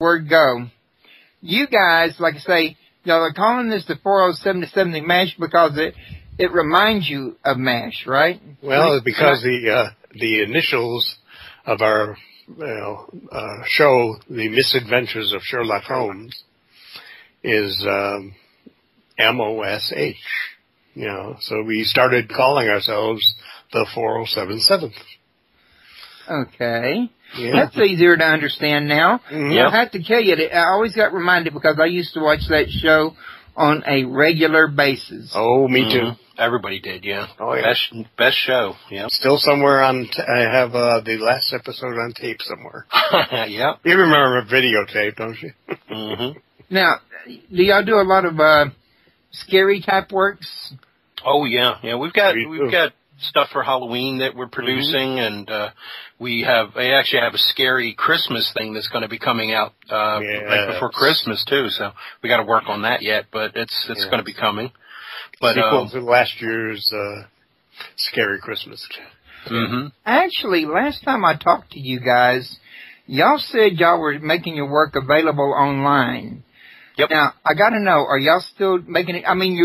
word go. You guys, like I say, y'all are calling this the 407 to 70 MASH because it reminds you of MASH, right? Well, because the initials of our show, The Misadventures of Sherlock Holmes, is MOSH. So we started calling ourselves the 4077th. Okay. Yeah. That's easier to understand now. Mm-hmm. I have to tell you, I always got reminded because I used to watch that show on a regular basis. Oh, me too. Everybody did, yeah. Oh, yeah. Best show, yeah. Still somewhere on, I have the last episode on tape somewhere. Yeah. You remember videotape, don't you? Mm-hmm. Now, do y'all do a lot of scary type works? Oh, yeah. Yeah, we've got stuff for Halloween that we're producing, and I actually have a scary Christmas thing that's going to be coming out right before Christmas too. So we got to work on that yet, but it's going to be coming. But sequel to last year's Scary Christmas. Mm-hmm. Actually, last time I talked to you guys, y'all said y'all were making your work available online. Yep. Now I got to know, are y'all still making it? I mean,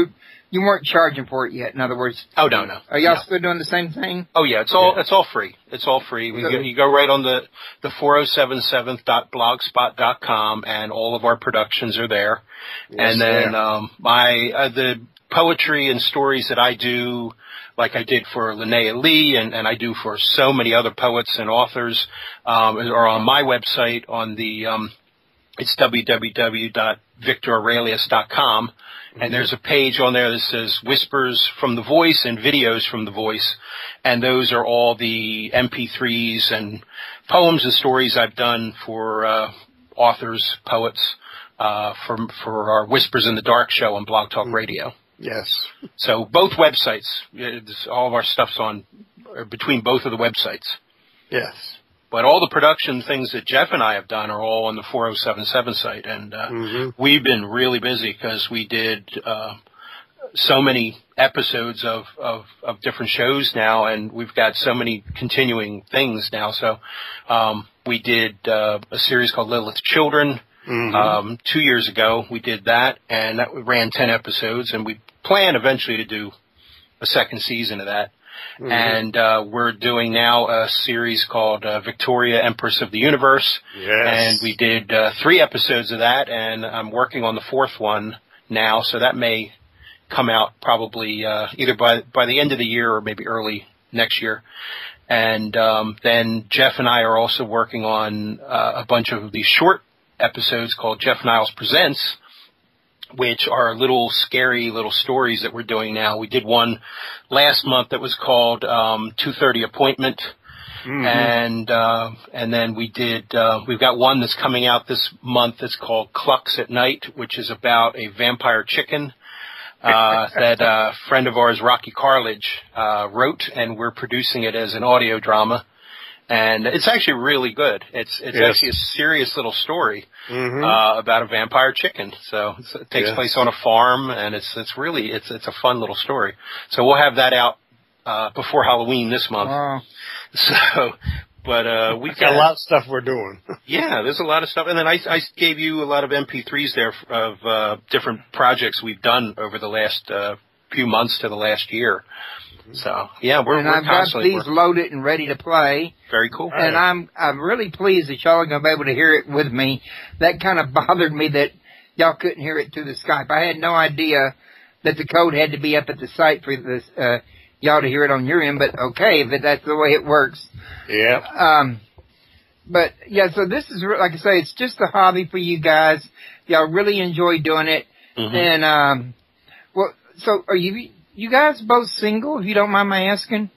you weren't charging for it yet. In other words, no. Are y'all still doing the same thing? Oh yeah, it's all free. It's all free. You go right on the 4077th.blogspot.com, and all of our productions are there. Yes, and then the poetry and stories that I do, like I did for Linnea Lee, and I do for so many other poets and authors, are on my website on the it's www.victoraurelius.com. And there's a page on there that says Whispers from the Voice and Videos from the Voice. And those are all the MP3s and poems and stories I've done for authors, poets, for our Whispers in the Dark show on Blog Talk Radio. Yes. So both websites, all of our stuff's between both of the websites. Yes. But all the production things that Jeff and I have done are all on the 4077 site, and we've been really busy because we did so many episodes of different shows now, and we've got so many continuing things now. So we did a series called Lilith's Children 2 years ago. We did that, and that ran 10 episodes, and we plan eventually to do a second season of that. And we're doing now a series called Victoria, Empress of the Universe. Yes. And we did 3 episodes of that, and I'm working on the 4th one now, so that may come out probably either by the end of the year or maybe early next year. And then Jeff and I are also working on a bunch of these short episodes called Jeff Niles Presents, which are little scary little stories that we're doing now. We did one last month that was called 2:30 Appointment. And then we've got one that's coming out this month that's called Clucks at Night, which is about a vampire chicken that a friend of ours, Rocky Carledge, wrote, and we're producing it as an audio drama. And it's actually really good. It's actually a serious little story about a vampire chicken. So it takes place on a farm, and it's a fun little story. So we'll have that out before Halloween this month. Wow. So, but we've got a lot of stuff we're doing. Yeah, there's a lot of stuff. And then I gave you a lot of MP3s there of different projects we've done over the last few months to the last year. So yeah, we're constantly. I've got these loaded and ready to play. Very cool. And I'm really pleased that y'all are going to be able to hear it with me. That kind of bothered me that y'all couldn't hear it through the Skype. I had no idea that the code had to be up at the site for this y'all to hear it on your end. But okay, if that's the way it works. Yeah. But yeah, so this is like I say, it's just a hobby for you guys. Y'all really enjoy doing it. And well, so are you guys both single, if you don't mind my asking?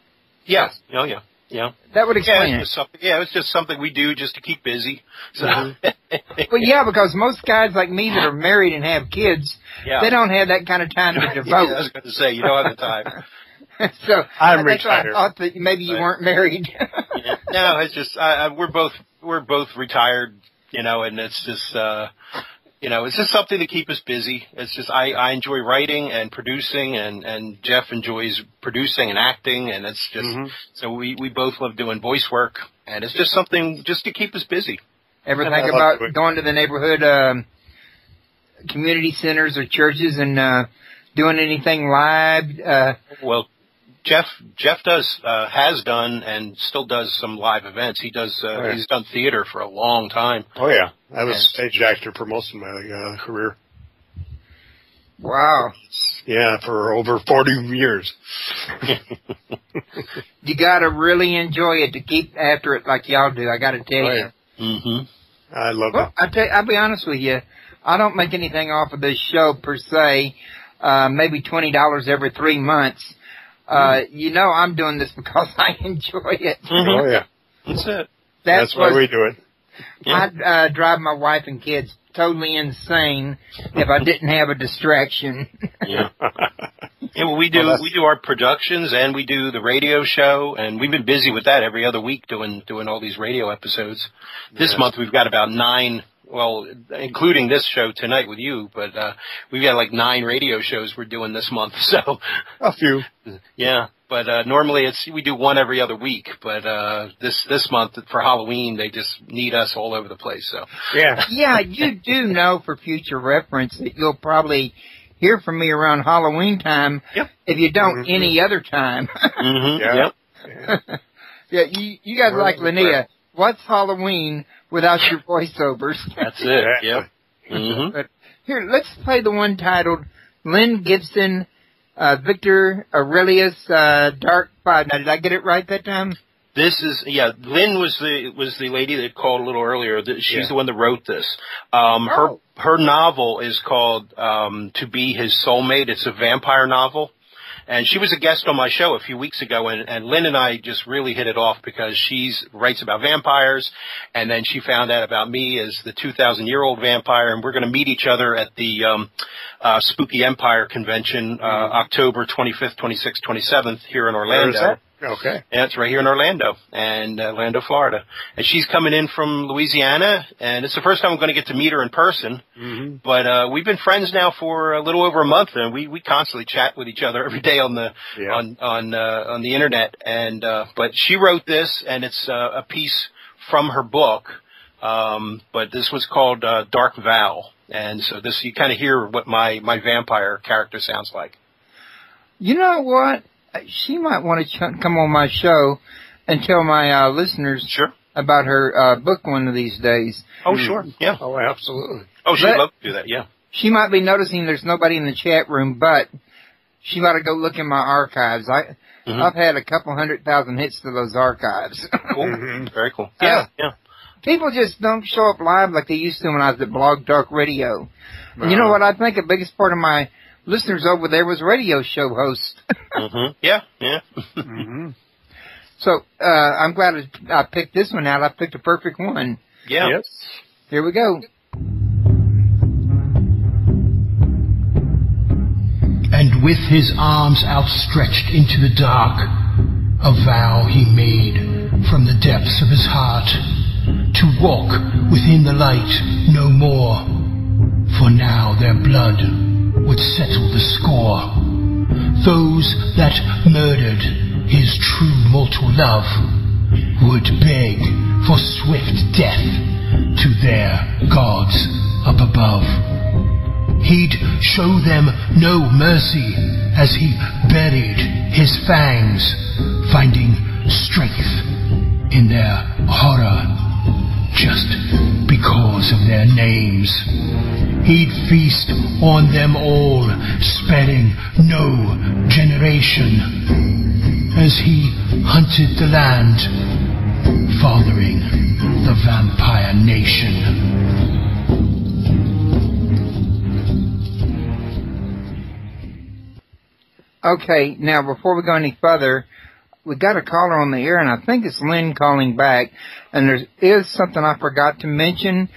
Yeah. Oh, yeah. Yeah. That would explain it. It's just something we do just to keep busy. So. Well, yeah, because most guys like me that are married and have kids, they don't have that kind of time to devote. Yeah, I was going to say, you don't have the time. So I'm that's why I retired. thought that maybe you weren't married. Yeah. No, it's just we're both retired, and it's just it's just something to keep us busy. It's just I enjoy writing and producing, and Jeff enjoys producing and acting, and it's just so we both love doing voice work, and it's just something just to keep us busy. Ever think about going to the neighborhood community centers or churches and doing anything live? Well, Jeff has done and still does some live events. He does. He's done theater for a long time. Oh yeah, I was a stage actor for most of my career. Wow. Yeah, for over 40 years. You gotta really enjoy it to keep after it like y'all do. I gotta tell you. Mm-hmm. I love it. I'll be honest with you. I don't make anything off of this show per se. Maybe $20 every 3 months. I'm doing this because I enjoy it. Mm-hmm. Oh yeah, that's it. That's why we do it. Yeah. I'd drive my wife and kids totally insane if I didn't have a distraction. Yeah. Yeah, well, we do our productions and we do the radio show, and we've been busy with that every other week doing all these radio episodes. This month we've got about 9, well, including this show tonight with you, but we've got like 9 radio shows we're doing this month. So a few. Yeah. But normally we do one every other week, but this month for Halloween they just need us all over the place. So yeah, you do know for future reference that you'll probably hear from me around Halloween time. Yep. If you don't any other time. Mm-hmm. Yep. Yeah, you guys like Linnea. What's Halloween without your voiceovers? That's it. Yep. Mm-hmm. But here, let's play the one titled Lynn Gibson. Victor Aurelius, Dark 5. Now, did I get it right that time? Lynn was the lady that called a little earlier. She's the one that wrote this. Her novel is called, To Be His Soulmate. It's a vampire novel. And she was a guest on my show a few weeks ago, and Lynn and I just really hit it off because she writes about vampires, and then she found out about me as the 2,000-year-old vampire, and we're going to meet each other at the Spooky Empire Convention, October 25th, 26th, 27th here in Orlando. Where is that? Okay. Yeah, it's right here in Orlando, Florida. And she's coming in from Louisiana, and it's the first time I'm going to get to meet her in person. Mm-hmm. But we've been friends now for a little over a month, and we constantly chat with each other every day on the internet. And but she wrote this, and it's a piece from her book. But this was called Dark Val, and so this you kind of hear what my vampire character sounds like. You know what? She might want to come on my show and tell my listeners about her book one of these days. Oh, sure. Yeah. Oh, absolutely. Oh, she'd love to do that, yeah. She might be noticing there's nobody in the chat room, but she ought to go look in my archives. I've had a couple 100,000 hits to those archives. Cool. Very cool. Yeah, yeah. People just don't show up live like they used to when I was at Blog Talk Radio. And you know what? I think the biggest part of my listeners over there was radio show hosts. Yeah, yeah. So, I'm glad I picked this one out. I picked a perfect one. Yeah. Yes. Here we go. And with his arms outstretched into the dark, a vow he made from the depths of his heart to walk within the light no more, for now their blood would settle the score. Those that murdered his true mortal love would beg for swift death to their gods up above. He'd show them no mercy as he buried his fangs, finding strength in their horror just because of their names. He'd feast on them all, sparing no generation, as he hunted the land, fathering the vampire nation. Okay, now before we go any further, we got a caller on the air, and I think it's Lynn calling back. And there is something I forgot to mention.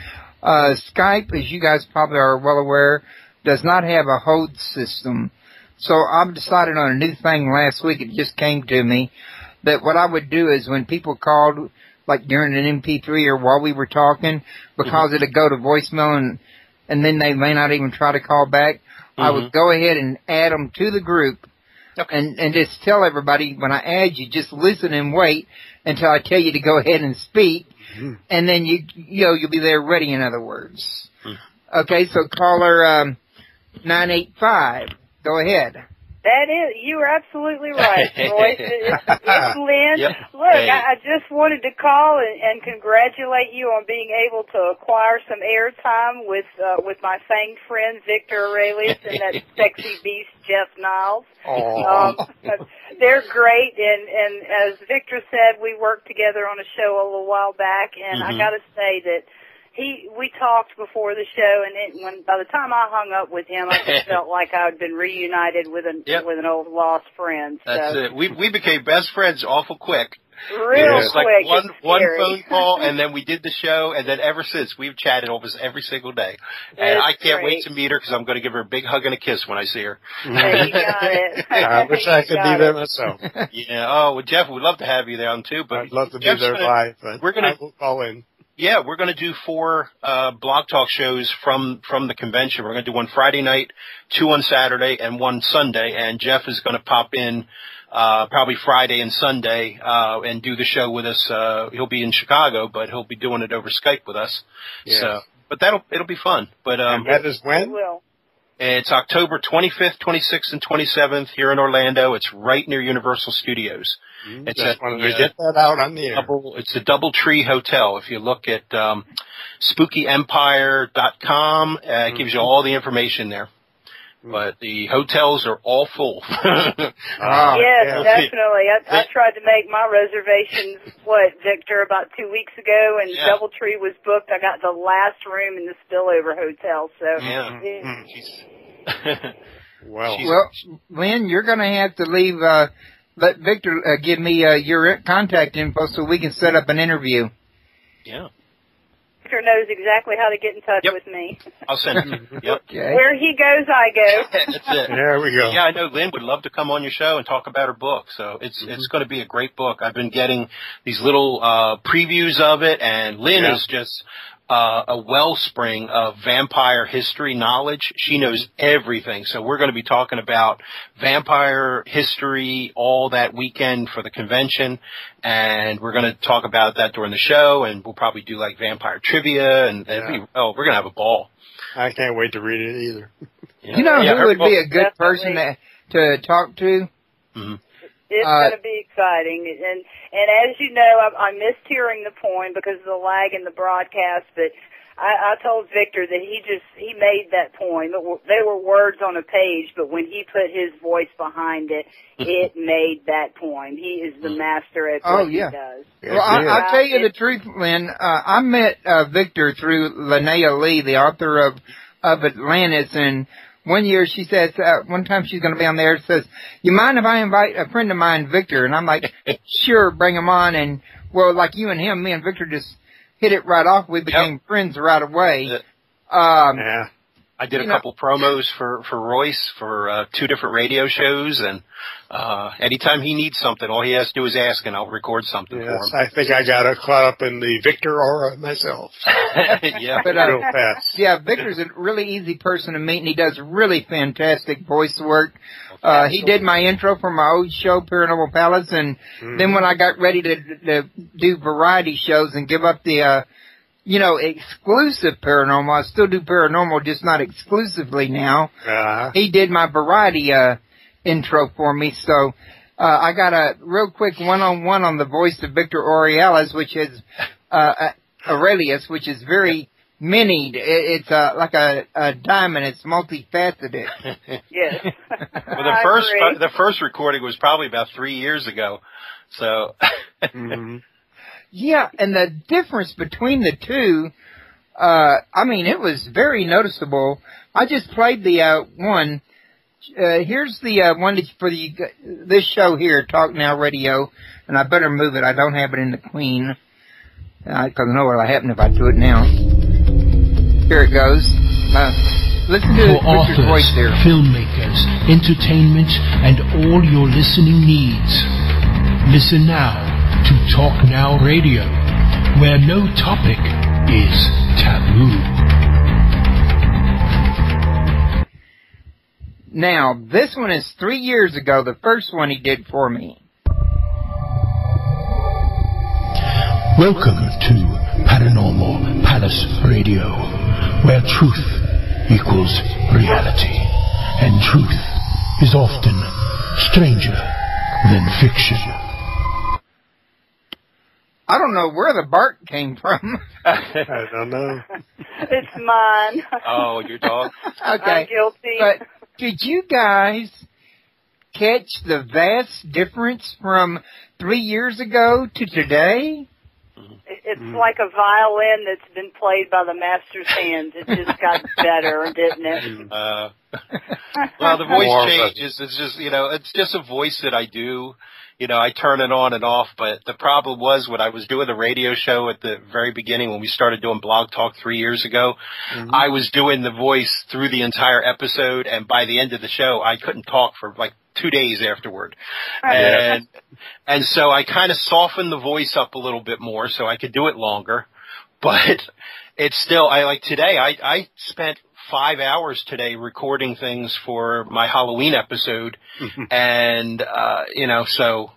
Skype, as you guys probably are well aware, does not have a hold system. So I've decided on a new thing last week. It just came to me that what I would do is when people called, like during an MP3 or while we were talking, because it'd go to voicemail and then they may not even try to call back, I would go ahead and add them to the group. Okay. And just tell everybody when I add you, just listen and wait until I tell you to go ahead and speak. and then you'll be there ready. In other words, okay. So caller 985, go ahead. That is, you are absolutely right, Royce. It's Lynn. Yep. Look, Hey. I just wanted to call and congratulate you on being able to acquire some airtime with my famed friend Viktor Aurelius and that sexy beast Jeff Niles. They're great, and as Viktor said, we worked together on a show a little while back, and I got to say that we talked before the show, and by the time I hung up with him, I just felt like I had been reunited with an old lost friend. So. That's it. We became best friends awful quick. Real It was quick. like one phone call, and then we did the show, and then ever since we've chatted almost every single day. And I can't wait to meet her because I'm going to give her a big hug and a kiss when I see her. Hey, you got it. I wish I could be there myself. Yeah. Oh, well, Jeff, we'd love to have you there too. But I'd love to be Jeff's there live, but I will call in. Yeah, we're going to do 4 Blog Talk shows from the convention. We're going to do one Friday night, 2 on Saturday, and 1 Sunday. And Jeff is going to pop in probably Friday and Sunday and do the show with us. He'll be in Chicago, but he'll be doing it over Skype with us. Yes. So, but it'll be fun. But and that is when? It's October 25th, 26th, and 27th here in Orlando. It's right near Universal Studios. It's just wanted to get that out on the air. It's the Doubletree Hotel. If you look at spookyempire.com, it gives you all the information there. But the hotels are all full. Yes, definitely. I tried to make my reservations, Victor, about 2 weeks ago, and Doubletree was booked. I got the last room in the Spillover Hotel. So, Well, Lynn, you're going to have to leave. Let Viktor give me your contact info so we can set up an interview. Yeah. Victor knows exactly how to get in touch with me. I'll send it. Yep. Okay. Where he goes, I go. That's it. There we go. Yeah, I know Lynn would love to come on your show and talk about her book. So it's going to be a great book. I've been getting these little previews of it, and Lynn is just a wellspring of vampire history knowledge. She knows everything. So we're going to be talking about vampire history all that weekend for the convention, and we're going to talk about that during the show, and we'll probably do like vampire trivia, and we're going to have a ball. I can't wait to read it either. You know who would be a good person to talk to? Mm-hmm. It's going to be exciting, and as you know, I missed hearing the poem because of the lag in the broadcast. But I told Viktor that he made that poem. They were words on a page, but when he put his voice behind it, it made that poem. He is the master at what he does. Well, I'll tell you the truth, Lynn. I met Viktor through Linnea Lee, the author of Atlantis, and one year she says, one time she's going to be on there, says, you mind if I invite a friend of mine, Viktor? And I'm like, sure, bring him on. And, well, like you and him, me and Viktor just hit it right off. We became friends right away. I did a couple promos for Royce for 2 different radio shows, and anytime he needs something, all he has to do is ask, and I'll record something for him. I think I got caught up in the Viktor aura myself. But, real fast. Yeah, Viktor's a really easy person to meet, and he does really fantastic voice work. He did my intro for my old show, Paranormal Palace, and then when I got ready to do variety shows and give up the exclusive paranormal, I still do paranormal, just not exclusively now. He did my variety intro for me, so I got a real quick one-on-one on the voice of Viktor Aurelius, which is Aurelius, which is very minied. It's like a diamond. It's multifaceted. Yes. Well, the first recording was probably about 3 years ago, so. Yeah, and the difference between the two, it was very noticeable. I just played the one. Here's the one for this show here, Talk Now Radio, and I better move it. I don't have it in the Queen, because I know what'll happen if I do it now. Here it goes. Listen to for authors, voice there. Filmmakers, entertainment, and all your listening needs. Listen now to Talk Now Radio, where no topic is taboo. Now, this one is 3 years ago, the first one he did for me. Welcome to Paranormal Palace Radio, where truth equals reality, and truth is often stranger than fiction. I don't know where the bark came from. I don't know. It's mine. Oh, your dog? Okay. I'm guilty. But did you guys catch the vast difference from 3 years ago to today? It's like a violin that's been played by the master's hands. It just got better, didn't it? Well, the voice changes. It's just, it's just a voice that I do. I turn it on and off, but the problem was when I was doing the radio show at the very beginning, when we started doing Blog Talk 3 years ago, I was doing the voice through the entire episode, and by the end of the show, I couldn't talk for like 2 days afterward. And so I kind of softened the voice up a little bit more so I could do it longer, but it's still, today, I spent 5 hours today recording things for my Halloween episode. And, so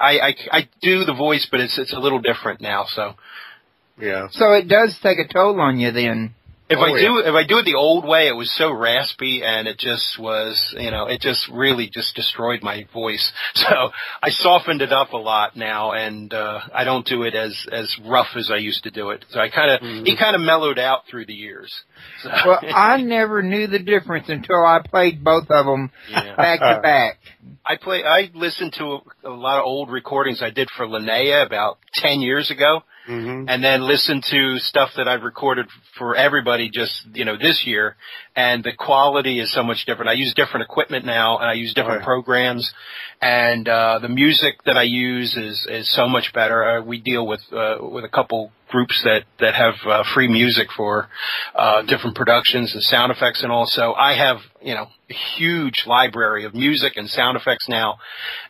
I do the voice, but it's a little different now. So, yeah. So it does take a toll on you then. If I do it the old way, it was so raspy and it just was, it just really just destroyed my voice. So I softened it up a lot now, and I don't do it as rough as I used to do it. So he kind of mellowed out through the years. So. Well, I never knew the difference until I played both of them back to back. I listened to a lot of old recordings I did for Linnea about 10 years ago. And then listen to stuff that I've recorded for everybody just, this year. And the quality is so much different. I use different equipment now, and I use different programs. And the music that I use is so much better. We deal with a couple groups that have free music for different productions and sound effects and all. So I have, a huge library of music and sound effects now,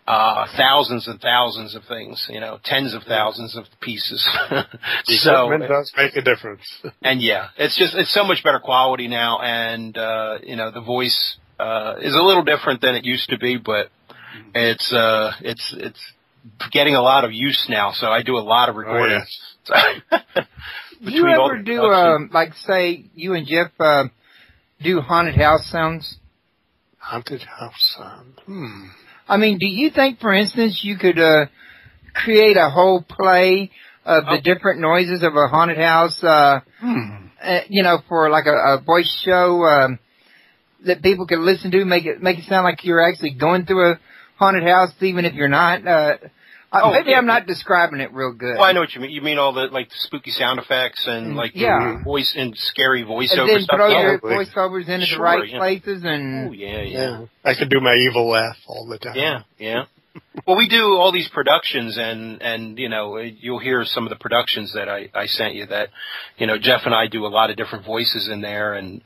thousands and thousands of things, tens of thousands of pieces. So it does make a difference. And it's so much better quality now, and the voice is a little different than it used to be, but it's getting a lot of use now. So I do a lot of recording. Do you ever do say you and Jeff do haunted house sounds? Haunted house sound. I mean, do you think, for instance, you could create a whole play of the different noises of a haunted house, for like a voice show that people could listen to, make it sound like you're actually going through a haunted house, even if you're not? Maybe I'm not describing it real good. Well, I know what you mean. You mean all the spooky sound effects and voice and scary voiceover and then stuff. Throw your voiceovers into the right places and. Oh yeah. I could do my evil laugh all the time. Yeah. Well, we do all these productions, and you'll hear some of the productions that I sent you. That Jeff and I do a lot of different voices in there, and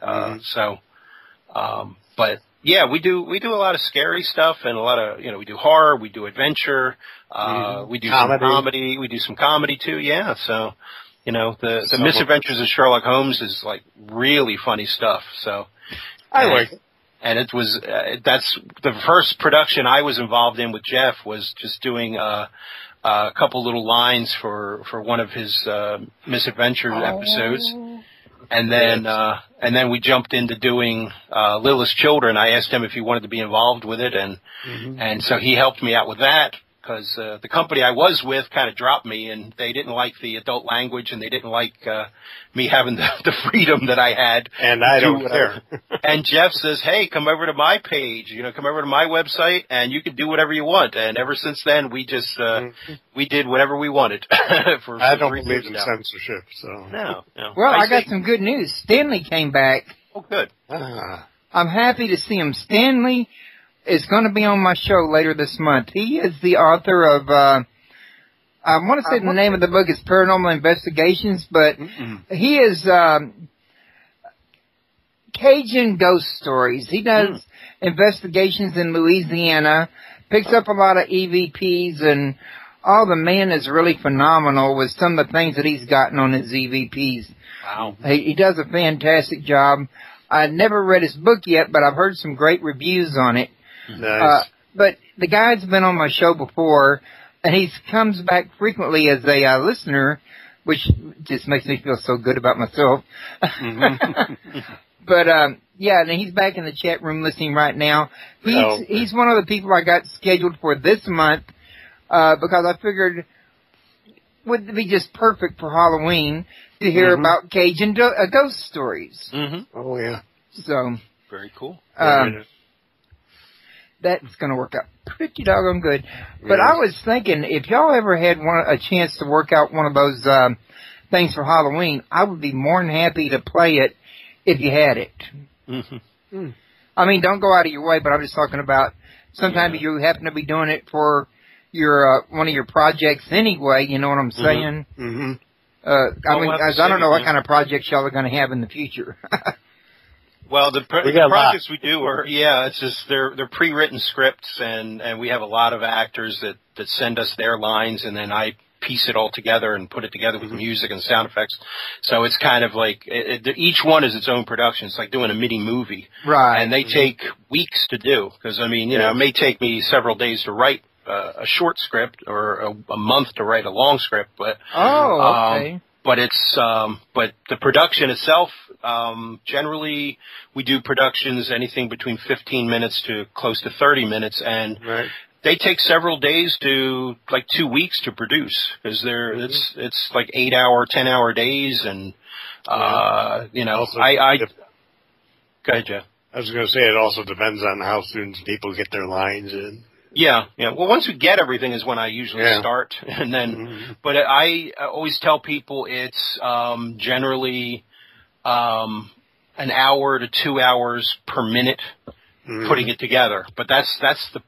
but. Yeah, we do a lot of scary stuff and a lot of, we do horror, we do adventure, we do some comedy, we do some comedy too, yeah. So, the Misadventures of Sherlock Holmes is like really funny stuff, so. I like it. And it was, that's the first production I was involved in with Jeff was just doing, a couple little lines for one of his, Misadventures episodes. And then we jumped into doing Littlest Children. I asked him if he wanted to be involved with it, and so he helped me out with that because the company I was with kind of dropped me, and they didn't like the adult language, and they didn't like me having the freedom that I had. And I don't care. And Jeff says, "Hey, come over to my page. Come over to my website, and you can do whatever you want." And ever since then, we just we did whatever we wanted. I don't believe in censorship, so no. Well, I got some good news. Stanley came back. Oh, good. I'm happy to see him. Stanley is going to be on my show later this month. He is the author of, I want to say the name of the book is Paranormal Investigations, but he is Cajun Ghost Stories. He does investigations in Louisiana, picks up a lot of EVPs, and the man is really phenomenal with some of the things that he's gotten on his EVPs. Wow. He does a fantastic job. I never read his book yet, but I've heard some great reviews on it. Nice. But the guy's been on my show before. and he comes back frequently as a listener, which just makes me feel so good about myself. Mm-hmm. But yeah, and he's back in the chat room listening right now. He's one of the people I got scheduled for this month because I figured would be just perfect for Halloween to hear about Cajun ghost stories. Mm-hmm. Oh yeah, so very cool. That's going to work out pretty doggone good. But I was thinking, if y'all ever had a chance to work out one of those things for Halloween, I would be more than happy to play it if you had it. Mm-hmm. I mean, don't go out of your way, but I'm just talking about sometimes you happen to be doing it for your one of your projects anyway, you know what I'm saying? Mm-hmm. I mean, guys, I don't know what kind of projects y'all are going to have in the future. Well, the projects we do are, it's just, they're pre-written scripts, and we have a lot of actors that send us their lines, and then I piece it all together and put it together with music and sound effects. So it's kind of like, each one is its own production. It's like doing a mini movie. Right. And they take weeks to do, because, I mean, it may take me several days to write a short script, or a month to write a long script, but... Oh, okay. But it's, but the production itself, generally we do productions anything between 15 minutes to close to 30 minutes, and they take several days to, like 2 weeks to produce, because it's like 8-hour, 10-hour days, and, you know, also, go ahead, Jeff. I was going to say it also depends on how soon people get their lines in. Yeah. Well, once we get everything is when I usually start, and then, but I always tell people it's, generally, an hour to 2 hours per minute putting it together. But that's the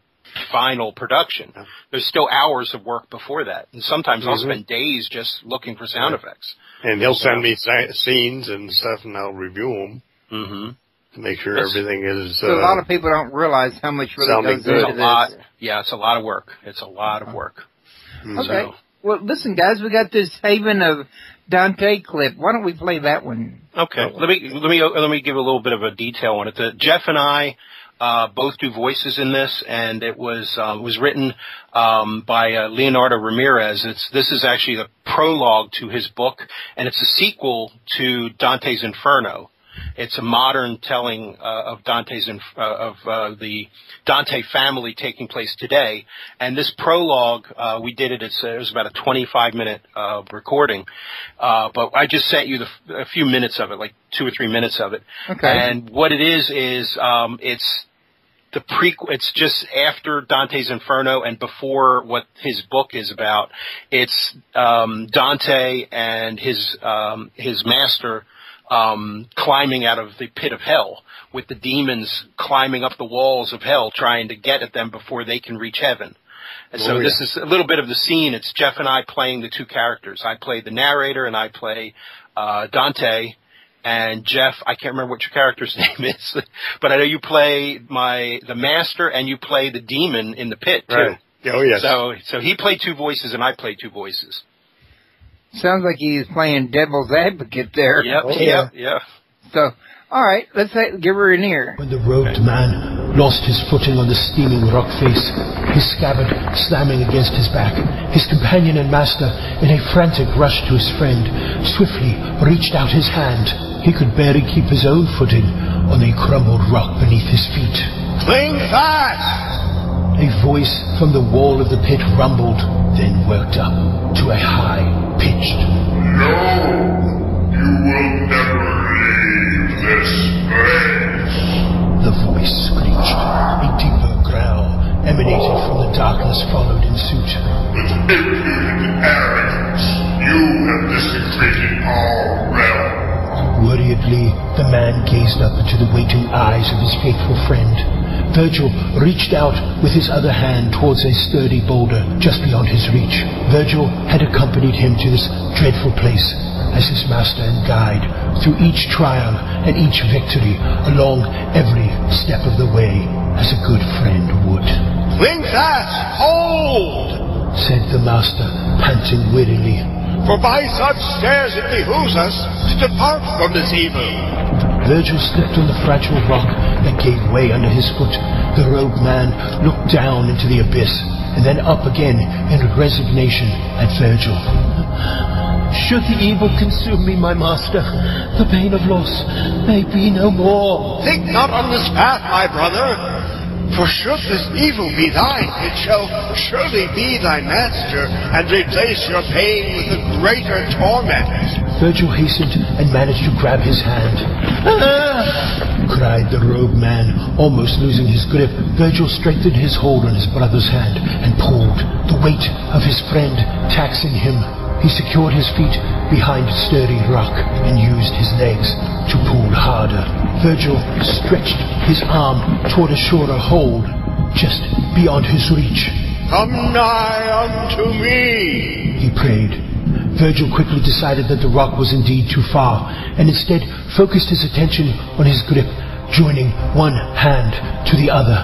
final production. Yeah. There's still hours of work before that. And sometimes I'll spend days just looking for sound effects. And he'll send me scenes and stuff, and I'll review them. Mm-hmm. To make sure everything is... So a lot of people don't realize how much really goes into this. Yeah, it's a lot of work. It's a lot of work. Okay. So. Well, listen, guys, we got this Haven of Dante clip. Why don't we play that one? Okay. Let me give a little bit of a detail on it. Jeff and I both do voices in this, and it was written by Leonardo Ramirez. This is actually the prologue to his book, and it's a sequel to Dante's Inferno. It's a modern telling of the Dante family taking place today. And this prologue, we did it. It was about a 25-minute recording, but I just sent you a few minutes of it, like 2 or 3 minutes of it. Okay. And what it is it's the prequel. It's just after Dante's Inferno and before what his book is about. It's Dante and his master. Climbing out of the pit of hell, with the demons climbing up the walls of hell, trying to get at them before they can reach heaven. And so this is a little bit of the scene. It's Jeff and I playing the two characters. I play the narrator, and I play Dante. And Jeff, I can't remember what your character's name is, but I know you play the master, and you play the demon in the pit too. Right. Oh yes. So he played two voices, and I played two voices. Sounds like he's playing devil's advocate there. Yep, yeah. So, all right, let's give her an ear. When the robed man lost his footing on the steaming rock face, his scabbard slamming against his back, his companion and master, in a frantic rush to his friend, swiftly reached out his hand. He could barely keep his own footing on the crumbled rock beneath his feet. Cling fast! A voice from the wall of the pit rumbled, then worked up to a high-pitched, "No, you will never leave this place." The voice screeched. A deeper growl emanated from the darkness followed in suit. "With impudent arrogance, you have desecrated our realm." Worriedly, the man gazed up into the waiting eyes of his faithful friend. Virgil reached out with his other hand towards a sturdy boulder just beyond his reach. Virgil had accompanied him to this dreadful place as his master and guide through each trial and each victory along every step of the way, as a good friend would. "Cling fast! Hold!" said the master, panting wearily. "For by such stairs it behooves us to depart from this evil." Virgil slipped on the fragile rock that gave way under his foot. The robed man looked down into the abyss. and then up again in resignation at Virgil. Should the evil consume me, my master, the pain of loss may be no more. Think not on this path, my brother, for should this evil be thine, it shall surely be thy master, and replace your pain with a greater torment. Virgil hastened and managed to grab his hand. "Ah!" cried the robed man, almost losing his grip. Virgil strengthened his hold on his brother's hand and pulled, the weight of his friend taxing him. He secured his feet behind a sturdy rock and used his legs to pull harder. Virgil stretched his arm toward a shorter hold, just beyond his reach. Come nigh unto me, he prayed. Virgil quickly decided that the rock was indeed too far, and instead focused his attention on his grip, joining one hand to the other.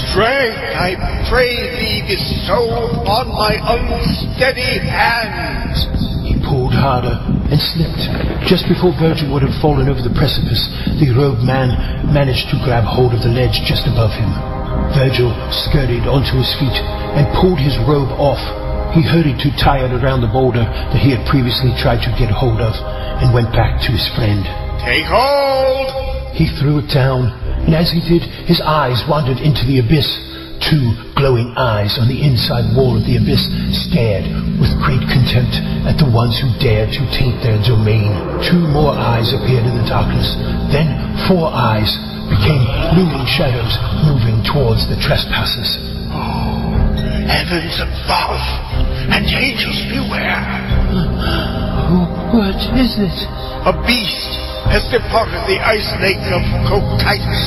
Strength, I pray thee, bestow upon my unsteady hands. He pulled harder and slipped. Just before Virgil would have fallen over the precipice, the robed man managed to grab hold of the ledge just above him. Virgil scurried onto his feet and pulled his robe off. He hurried to tie it around the boulder that he had previously tried to get hold of and went back to his friend. Take hold! He threw it down, and as he did, his eyes wandered into the abyss. Two glowing eyes on the inside wall of the abyss stared with great contempt at the ones who dared to taint their domain. Two more eyes appeared in the darkness. Then 4 eyes became looming shadows moving towards the trespassers. Oh, heavens above, and angels beware! What is it? A beast has departed the ice lake of Cocytus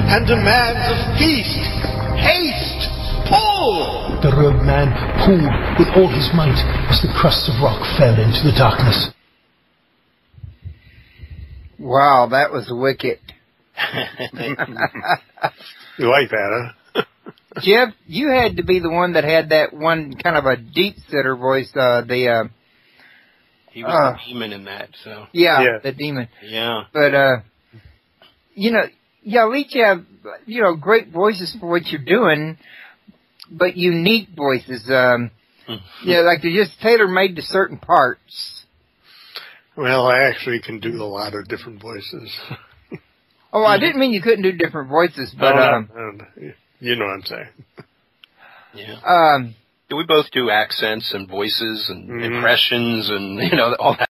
and demands a feast. Haste! Pull! The robed man pulled with all his might as the crusts of rock fell into the darkness. Wow, that was wicked. You like that, huh? Jeff, you had to be the one that had that one kind of a deep setter voice, He was the demon in that, so. Yeah, the demon. Yeah. But, y'all each have, great voices for what you're doing, but unique voices. Like they're just tailor-made to certain parts. Well, I actually can do a lot of different voices. Oh, I didn't mean you couldn't do different voices, but, you know what I'm saying. Yeah. We both do accents and voices and impressions and, all that.